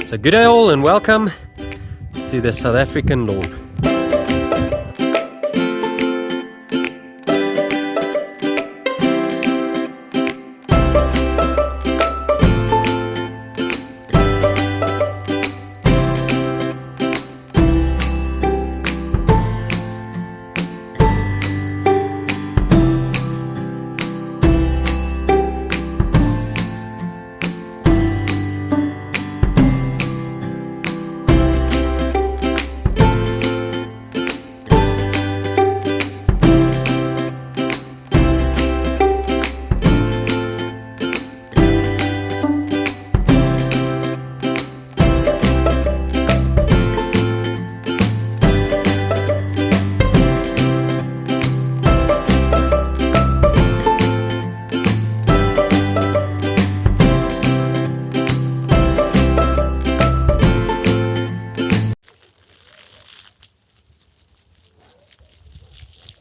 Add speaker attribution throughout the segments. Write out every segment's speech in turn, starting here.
Speaker 1: So good day all and welcome to the South African lawn.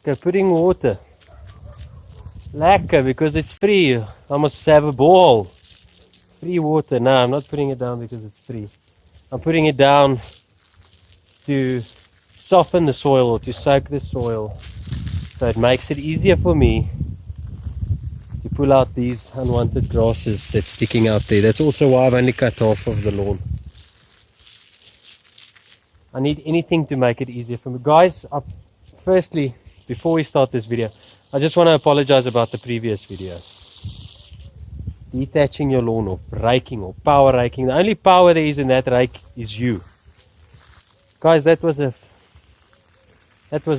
Speaker 1: Okay, putting water. Lekker, because it's free. I must have a bowl. Free water. No, I'm not putting it down because it's free. I'm putting it down to soften the soil or to soak the soil. So it makes it easier for me to pull out these unwanted grasses that's sticking out there. That's also why I've only cut half of the lawn. I need anything to make it easier for me. Guys, firstly, before we start this video, I just want to apologize about the previous video. Detaching your lawn or raking or power raking. The only power there is in that rake is you. Guys, that was a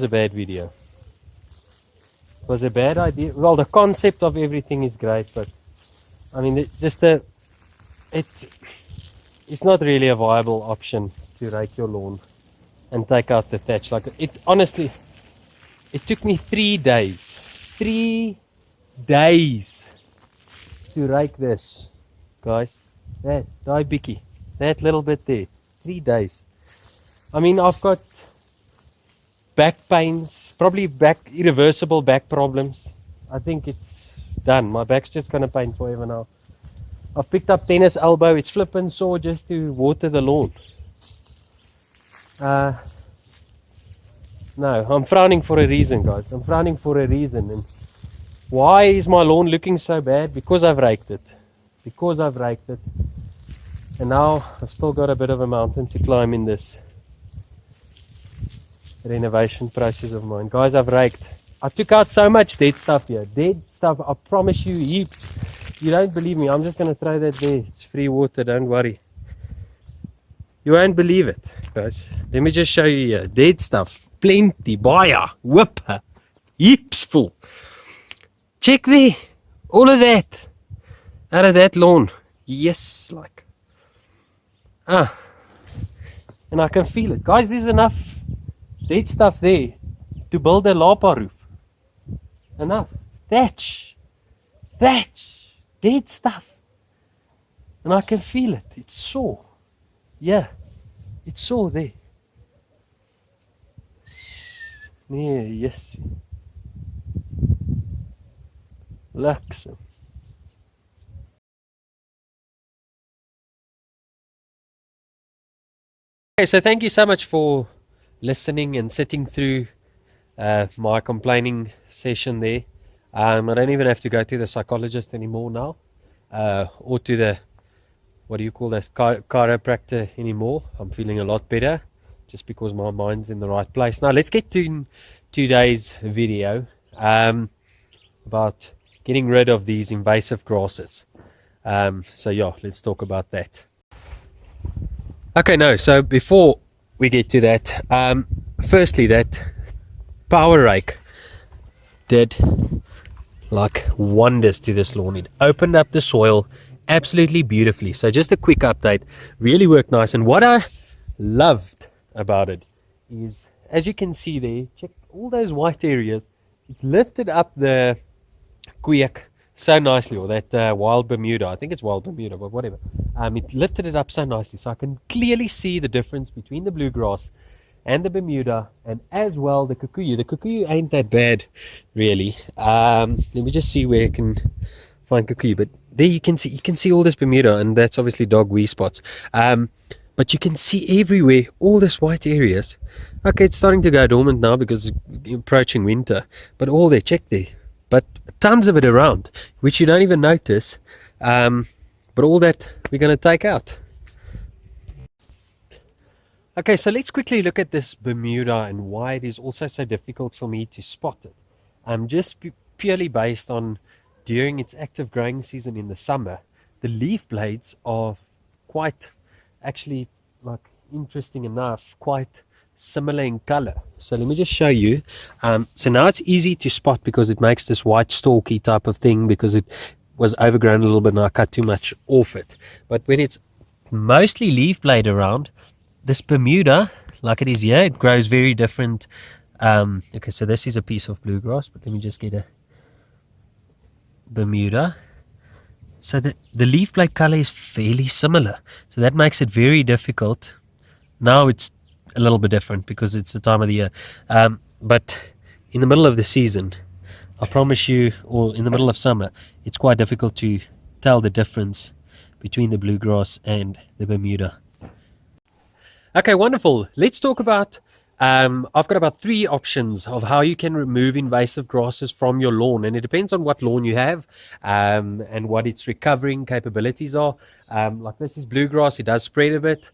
Speaker 1: bad video. It was a bad idea. Well, the concept of everything is great, but I mean, it's not really a viable option to rake your lawn and take out the thatch. Like honestly, it took me 3 days. 3 days to rake this, guys. That bicky, that little bit there. 3 days. I mean, I've got back pains, probably irreversible back problems. I think it's done. My back's just gonna pain forever now. I've picked up tennis elbow. It's flipping sore just to water the lawn. No, I'm frowning for a reason, guys. I'm frowning for a reason. And why is my lawn looking so bad? Because I've raked it. Because I've raked it. And now I've still got a bit of a mountain to climb in this renovation process of mine. Guys, I've raked. I took out so much dead stuff here. Dead stuff, I promise you, heaps. You don't believe me, I'm just going to throw that there. It's free water, don't worry. You won't believe it, guys. Let me just show you here. Dead stuff. Plenty, baie, whipper, heaps full. Check there, all of that out of that lawn. Yes, like and I can feel it, guys. There's enough dead stuff there to build a lapa roof. Enough thatch, dead stuff, and I can feel it. It's sore. Yeah, it's sore there. Yeah, yes. Lux. Okay, so thank you so much for listening and sitting through my complaining session there. I don't even have to go to the psychologist anymore now, or to the, what do you call that, chiropractor anymore. I'm feeling a lot better just because my mind's in the right place. Now let's get to today's video about getting rid of these invasive grasses. So yeah, let's talk about that. Okay, no, so before we get to that, firstly, that power rake did like wonders to this lawn. It opened up the soil absolutely beautifully. So just a quick update, really worked nice. And what I loved about it is, as you can see there, check all those white areas. It's lifted up the kweek so nicely, or that wild Bermuda. I think it's wild Bermuda, but whatever. It lifted it up so nicely, so I can clearly see the difference between the bluegrass and the Bermuda, and as well the kikuyu. The kikuyu ain't that bad, really. Let me just see where I can find kikuyu, but there you can see all this Bermuda, and that's obviously dog wee spots. But you can see everywhere all this white areas. Okay, it's starting to go dormant now because it's approaching winter, but all there, check there. But tons of it around, which you don't even notice. But all that we're going to take out. Okay, so let's quickly look at this Bermuda and why it is also so difficult for me to spot it. Just purely based on during its active growing season in the summer, the leaf blades are quite, actually, like, interesting enough, quite similar in color. So let me just show you. So now it's easy to spot because it makes this white stalky type of thing because it was overgrown a little bit and I cut too much off it. But when it's mostly leaf blade around, this Bermuda, like it is here, it grows very different. Okay, so this is a piece of bluegrass, but let me just get a Bermuda. So the leaf blade color is fairly similar. So that makes it very difficult. Now it's a little bit different because it's the time of the year. But in the middle of the season, I promise you, or in the middle of summer, it's quite difficult to tell the difference between the bluegrass and the Bermuda. Okay, wonderful. Let's talk about, I've got about 3 options of how you can remove invasive grasses from your lawn. And it depends on what lawn you have and what its recovering capabilities are. Like this is bluegrass, it does spread a bit.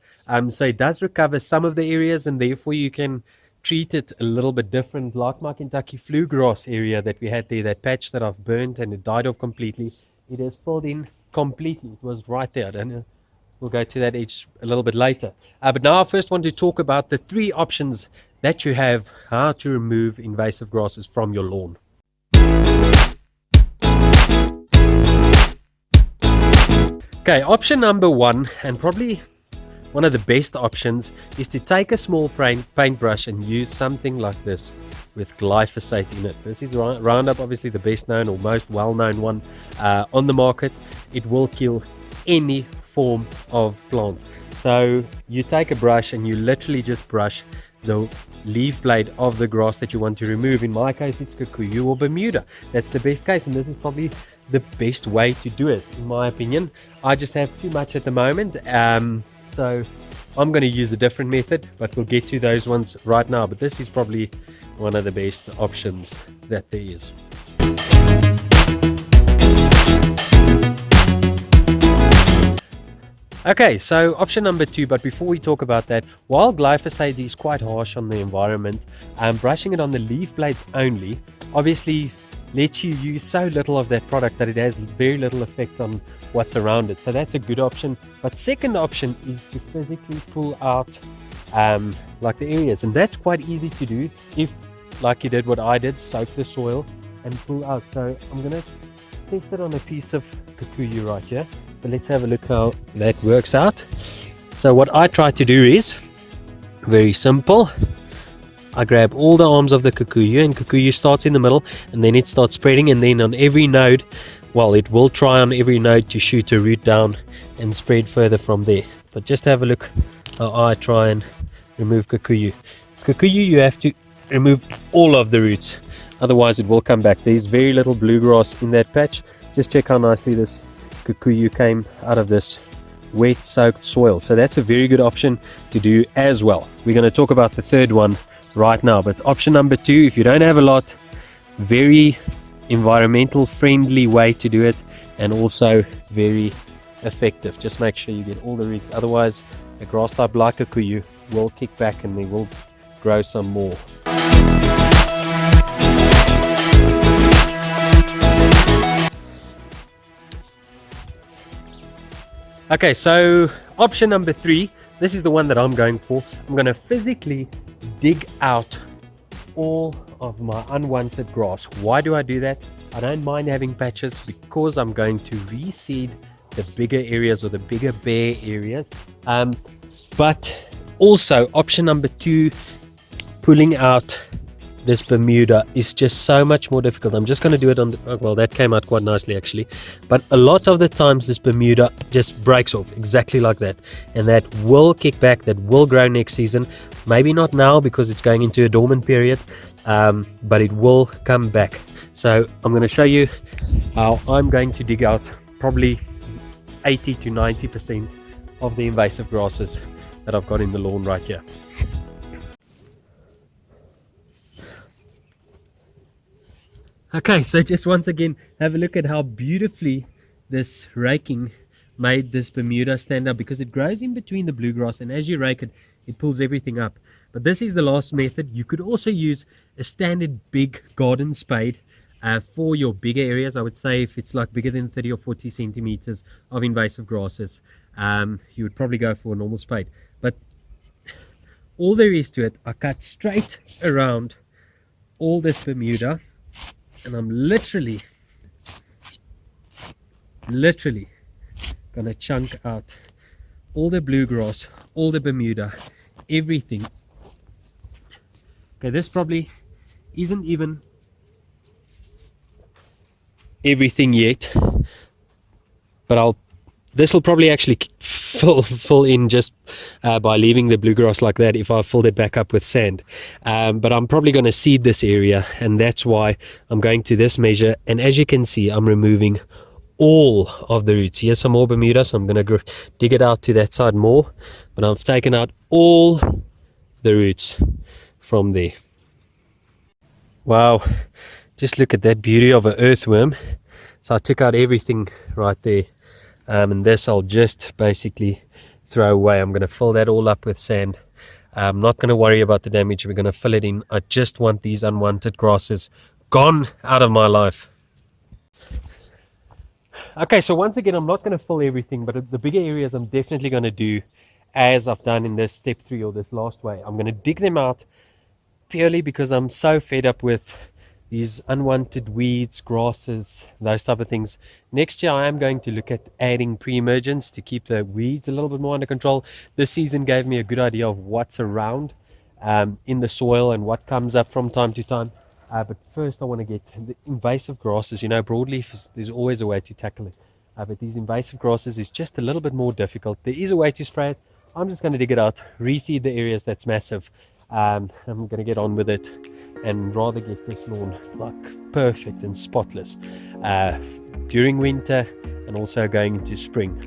Speaker 1: So it does recover some of the areas and therefore you can treat it a little bit different. Like my Kuntucky bluegrass area that we had there, that patch that I've burnt and it died off completely. It has filled in completely. It was right there. I don't know. We'll go to that edge a little bit later. But now I first want to talk about the 3 options that you have how to remove invasive grasses from your lawn. Okay, option number 1, and probably one of the best options, is to take a small paintbrush and use something like this with glyphosate in it. This is Roundup, obviously the best known or most well-known one on the market. It will kill any form of plant. So you take a brush and you literally just brush the leaf blade of the grass that you want to remove. In my case, it's Kikuyu or Bermuda. That's the best case, and this is probably the best way to do it, in my opinion. I just have too much at the moment, so I'm going to use a different method, but we'll get to those ones right now. But this is probably one of the best options that there is. Okay, so option number 2, but before we talk about that, while glyphosate is quite harsh on the environment, brushing it on the leaf blades only obviously lets you use so little of that product that it has very little effect on what's around it. So that's a good option. But second option is to physically pull out like the areas, and that's quite easy to do if, like you did what I did, soak the soil and pull out. So I'm going to test it on a piece of Kikuyu right here. So let's have a look how that works out. So what I try to do is very simple. I grab all the arms of the Kikuyu, and Kikuyu starts in the middle and then it starts spreading, and then on every node, well, it will try on every node to shoot a root down and spread further from there. But just have a look how I try and remove Kikuyu. Kikuyu, you have to remove all of the roots, otherwise it will come back. There's very little bluegrass in that patch. Just check how nicely this Kikuyu came out of this wet soaked soil. So that's a very good option to do as well. We're going to talk about the third one right now, but option number 2, if you don't have a lot, very environmental friendly way to do it, and also very effective. Just make sure you get all the roots, otherwise a grass type like Kikuyu will kick back and they will grow some more. Okay, so option number 3, this is the one that I'm going for. I'm going to physically dig out all of my unwanted grass. Why do I do that? I don't mind having patches because I'm going to reseed the bigger areas or the bigger bare areas. But also option number 2, pulling out this Bermuda is just so much more difficult. I'm just going to do it on the, well, that came out quite nicely actually, but a lot of the times this Bermuda just breaks off exactly like that, and that will kick back, that will grow next season. Maybe not now because it's going into a dormant period, but it will come back. So I'm going to show you how I'm going to dig out probably 80 to 90% of the invasive grasses that I've got in the lawn right here. Okay, so just once again, have a look at how beautifully this raking made this Bermuda stand up, because it grows in between the bluegrass, and as you rake it, it pulls everything up. But this is the last method. You could also use a standard big garden spade for your bigger areas. I would say if it's like bigger than 30 or 40 centimeters of invasive grasses, you would probably go for a normal spade. But all there is to it, I cut straight around all this Bermuda, and I'm literally gonna chunk out all the bluegrass, all the Bermuda, everything. Okay, this probably isn't even everything yet, but this will probably actually fill in just by leaving the bluegrass like that if I filled it back up with sand. But I'm probably going to seed this area, and that's why I'm going to this measure. And as you can see, I'm removing all of the roots. Here's some more Bermuda, so I'm going to dig it out to that side more, but I've taken out all the roots from there. Wow, just look at that beauty of an earthworm. So I took out everything right there, and this I'll just basically throw away. I'm going to fill that all up with sand. I'm not going to worry about the damage. We're going to fill it in. I just want these unwanted grasses gone out of my life. Okay, so once again, I'm not going to fill everything, but the bigger areas I'm definitely going to do as I've done in this step 3 or this last way. I'm going to dig them out purely because I'm so fed up with these unwanted weeds, grasses, those type of things. Next year I am going to look at adding pre-emergence to keep the weeds a little bit more under control. This season gave me a good idea of what's around in the soil and what comes up from time to time. But first I want to get the invasive grasses. You know, broadleaf, there's always a way to tackle it. But these invasive grasses is just a little bit more difficult. There is a way to spray it. I'm just going to dig it out, reseed the areas that's massive. I'm going to get on with it and rather get this lawn like perfect and spotless during winter and also going into spring.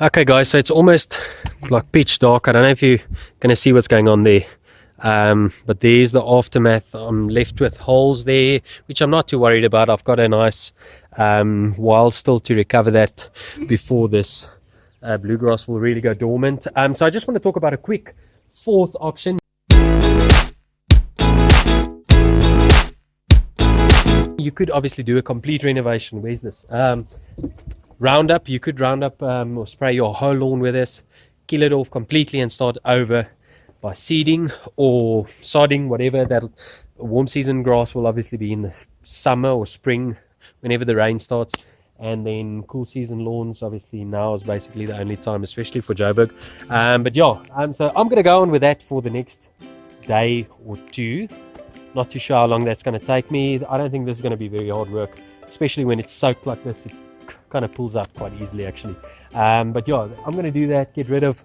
Speaker 1: Okay guys, so it's almost like pitch dark. I don't know if you're going to see what's going on there. But there's the aftermath. I'm left with holes there, which I'm not too worried about. I've got a nice while still to recover that before this bluegrass will really go dormant. So I just want to talk about a quick fourth option. You could obviously do a complete renovation. Where's this? Roundup. You could round up or spray your whole lawn with this, kill it off completely and start over by seeding or sodding, whatever. That warm season grass will obviously be in the summer or spring whenever the rain starts, and then cool season lawns obviously now is basically the only time, especially for Joburg. But yeah, so I'm gonna go on with that for the next day or two. Not too sure how long that's going to take me. I don't think this is going to be very hard work, especially when it's soaked like this. It kind of pulls out quite easily actually. But yeah, I'm going to do that, get rid of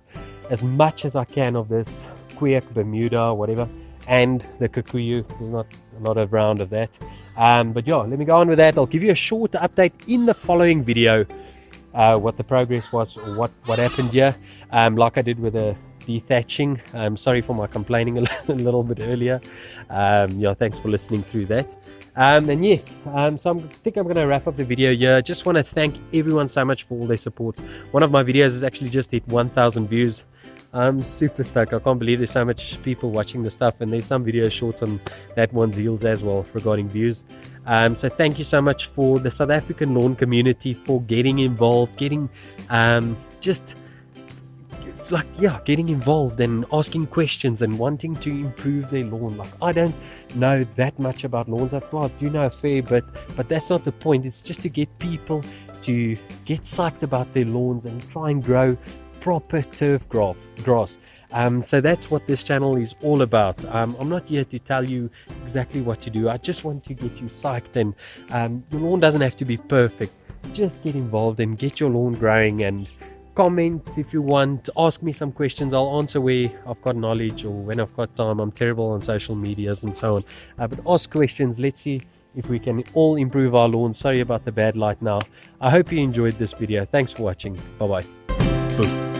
Speaker 1: as much as I can of this Queer Bermuda, whatever, and the Kikuyu. There's not a lot around of that. But yeah, let me go on with that. I'll give you a short update in the following video, what the progress was, or what happened here, like I did with the dethatching. I'm sorry for my complaining a little bit earlier. Yeah, thanks for listening through that. And yes, so I think I'm going to wrap up the video here. Just want to thank everyone so much for all their support. One of my videos has actually just hit 1,000 views. I'm super stoked. I can't believe there's so much people watching the stuff, and there's some videos short on that one's heels as well regarding views. So thank you so much for the South African lawn community for getting involved, getting getting involved and asking questions and wanting to improve their lawn. Like, I don't know that much about lawns. I do know a fair bit, but that's not the point. It's just to get people to get psyched about their lawns and try and grow proper turf grass. So that's what this channel is all about. I'm not here to tell you exactly what to do. I just want to get you psyched, and your lawn doesn't have to be perfect. Just get involved and get your lawn growing, and comment if you want, ask me some questions. I'll answer where I've got knowledge or when I've got time. I'm terrible on social medias and so on, but ask questions. Let's see if we can all improve our lawn. Sorry about the bad light now. I hope you enjoyed this video. Thanks for watching. Bye bye. Boom.